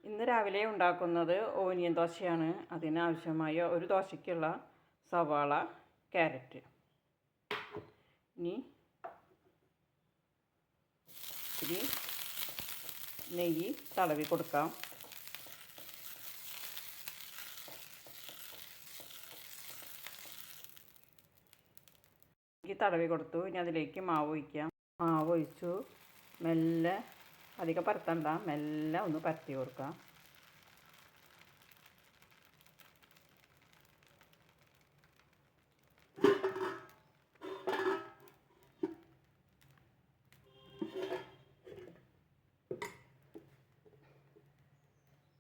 ഇന്ന് രാവിലെ ഉണ്ടാക്കുന്നത് ഓനിയൻ ദോശയാണ്. അതിനാവശ്യമായ ഒരു ദോശയ്ക്കുള്ള സവാള, ക്യാരറ്റ്. ഇനി ഇത്തിരി നെയ്യ് തടവി കൊടുക്കാം. തടവി കൊടുത്തു. ഇനി അതിലേക്ക് മാവ് ഒഴിക്കാം. മാവ് ഒഴിച്ചു മെല്ലെ, അധികം പരത്തണ്ട, മെല്ലെ ഒന്ന് പരത്തി കൊടുക്കാം.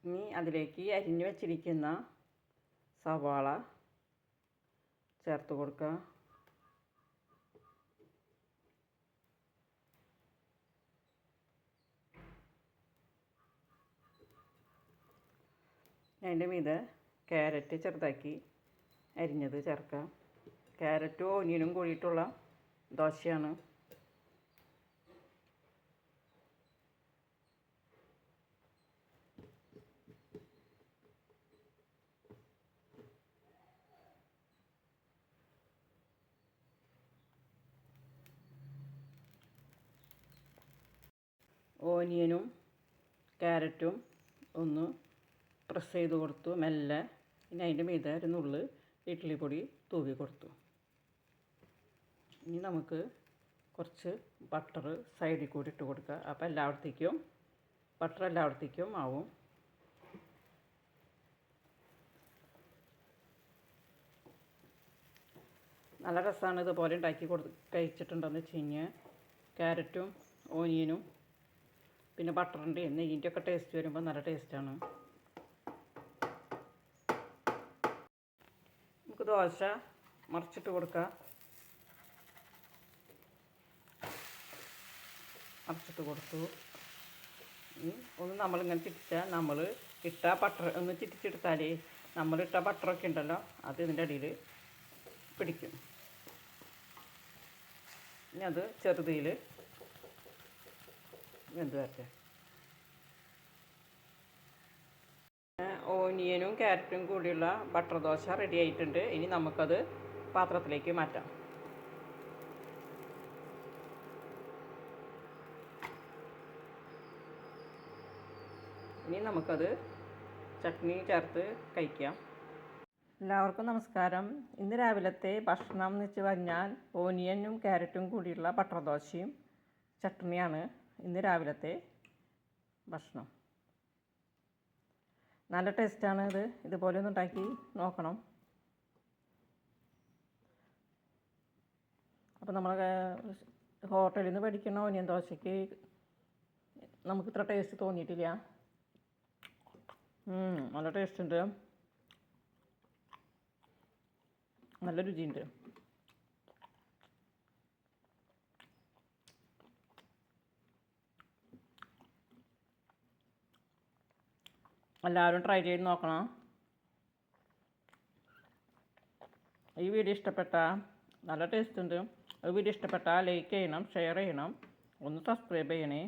ഇനി അതിലേക്ക് അരിഞ്ഞു വച്ചിരിക്കുന്ന സവാള ചേർത്ത് കൊടുക്കുക. അതിൻ്റെ മീതെ ക്യാരറ്റ് ചെറുതാക്കി അരിഞ്ഞത് ചേർക്കാം. ക്യാരറ്റും ഓനിയനും കൂടിയിട്ടുള്ള ദോശയാണ്. ഓനിയനും ക്യാരറ്റും ഒന്ന് പ്രസ് ചെയ്ത് കൊടുത്തു മെല്ലെ. ഇനി അതിൻ്റെ മീതെ ഒരു നുള്ള് ഇഡ്ഡലി പൊടി തൂവി കൊടുത്തു. ഇനി നമുക്ക് കുറച്ച് ബട്ടർ സൈഡിൽ കൂടി ഇട്ട് കൊടുക്കുക. അപ്പോൾ ബട്ടർ എല്ലായിടത്തേക്കും ആവും. നല്ല രസമാണ് ഇതുപോലെ ഉണ്ടാക്കി കഴിച്ചിട്ടുണ്ടെന്ന് വെച്ച് കഴിഞ്ഞാൽ. ക്യാരറ്റും ഓനിയനും പിന്നെ ബട്ടറിൻ്റെ നെയ്യിൻ്റെ ഒക്കെ ടേസ്റ്റ് വരുമ്പോൾ നല്ല ടേസ്റ്റാണ്. നമുക്ക് ദോശ മറിച്ചിട്ട് കൊടുക്കാം. മറിച്ചിട്ട് കൊടുത്തു. ഒന്ന് നമ്മളിങ്ങനെ ചിറ്റിച്ചാൽ, നമ്മൾ ഇട്ട ബട്ടർ ഒന്ന് ചിറ്റിച്ചെടുത്താലേ നമ്മളിട്ട ബട്ടറൊക്കെ ഉണ്ടല്ലോ, അത് ഇതിൻ്റെ അടിയിൽ പിടിക്കും. ഇനി അത് ചെറുതിൽ വെന്ത് വരട്ടെ. ഓനിയനും ക്യാരറ്റും കൂടിയുള്ള ബട്ടർ ദോശ റെഡി ആയിട്ടുണ്ട്. ഇനി നമുക്കത് പാത്രത്തിലേക്ക് മാറ്റാം. ഇനി നമുക്കത് ചട്നി ചേർത്ത് കഴിക്കാം. എല്ലാവർക്കും നമസ്കാരം. ഇന്ന് രാവിലത്തെ ഭക്ഷണം എന്ന് വെച്ച് പറഞ്ഞാൽ ഓനിയനും ക്യാരറ്റും കൂടിയുള്ള ബട്ടർ ദോശയും ചട്നിയാണ് ഇന്ന് രാവിലത്തെ ഭക്ഷണം. നല്ല ടേസ്റ്റാണ് ഇത്. ഇതുപോലെ ഒന്ന് ഉണ്ടാക്കി നോക്കണം. അപ്പോൾ നമ്മൾ ഹോട്ടലിൽ നിന്ന് മേടിക്കുന്ന ഓനിയൻ ദോശയ്ക്ക് നമുക്ക് ഇത്ര ടേസ്റ്റ് തോന്നിയിട്ടില്ല. നല്ല ടേസ്റ്റ് ഉണ്ട്, നല്ല രുചിയുണ്ട്. എല്ലാവരും ട്രൈ ചെയ്ത് നോക്കണം. ഈ വീഡിയോ ഇഷ്ടപ്പെട്ടാൽ, നല്ല ടേസ്റ്റ് ഉണ്ട്, ഈ വീഡിയോ ഇഷ്ടപ്പെട്ടാൽ ലൈക്ക് ചെയ്യണം, ഷെയർ ചെയ്യണം, ഒന്ന് സബ്സ്ക്രൈബ് ചെയ്യണേ.